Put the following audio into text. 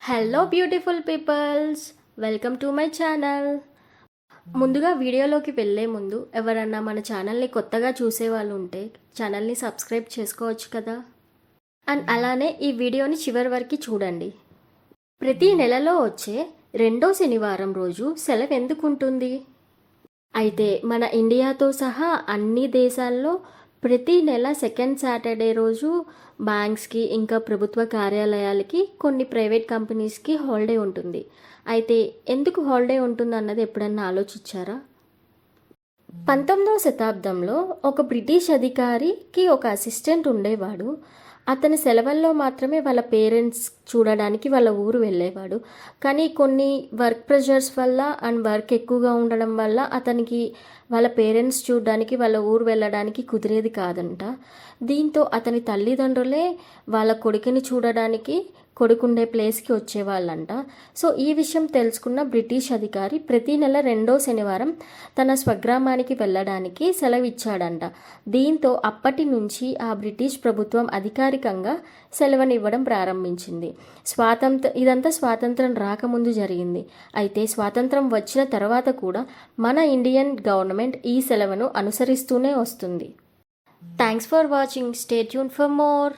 Hello beautiful peoples, welcome to my channel. ముందుగా వీడియోలోకి వెళ్ళే ముందు ఎవరన్నా మన ఛానల్ని కొత్తగా చూసేవాళ్ళు ఉంటే ఛానల్ని సబ్స్క్రైబ్ చేసుకోవచ్చు కదా. అండ్ అలానే ఈ వీడియోని చివరి వరకు చూడండి. ప్రతి నెలలో వచ్చే రెండో శనివారం రోజు సెలవు ఎందుకు ఉంటుంది? అయితే మన ఇండియాతో సహా అన్ని దేశాల్లో ప్రతి నెల సెకండ్ సాటర్డే రోజు బ్యాంక్స్కి ఇంకా ప్రభుత్వ కార్యాలయాలకి కొన్ని ప్రైవేట్ కంపెనీస్కి హాలిడే ఉంటుంది. అయితే ఎందుకు హాలిడే ఉంటుంది అన్నది ఎప్పుడన్నా ఆలోచించారా? 19వ శతాబ్దంలో ఒక బ్రిటిష్ అధికారికి ఒక అసిస్టెంట్ ఉండేవాడు. అతని సెలవుల్లో మాత్రమే వాళ్ళ పేరెంట్స్ చూడడానికి వాళ్ళ ఊరు వెళ్ళేవాడు. కానీ కొన్ని వర్క్ ప్రెషర్స్ వల్ల అండ్ వర్క్ ఎక్కువగా ఉండడం వల్ల అతనికి వాళ్ళ పేరెంట్స్ చూడడానికి వాళ్ళ ఊరు వెళ్ళడానికి కుదిరేది కాదంట. దీంతో అతని తల్లిదండ్రులే వాళ్ళ కొడుకుని చూడడానికి కొడుకుండే ప్లేస్కి వచ్చేవాళ్ళంట. సో ఈ విషయం తెలుసుకున్న బ్రిటిష్ అధికారి ప్రతి నెల రెండో శనివారం తన స్వగ్రామానికి వెళ్ళడానికి సెలవిచ్చాడంట. దీంతో అప్పటి నుంచి ఆ బ్రిటిష్ ప్రభుత్వం అధికారికంగా సెలవునివ్వడం ప్రారంభించింది. ఇదంతా స్వాతంత్రం రాకముందు జరిగింది. అయితే స్వాతంత్రం వచ్చిన తర్వాత కూడా మన ఇండియన్ గవర్నమెంట్ ఈ సెలవును అనుసరిస్తూనే వస్తుంది. Thanks for watching. Stay tune for more.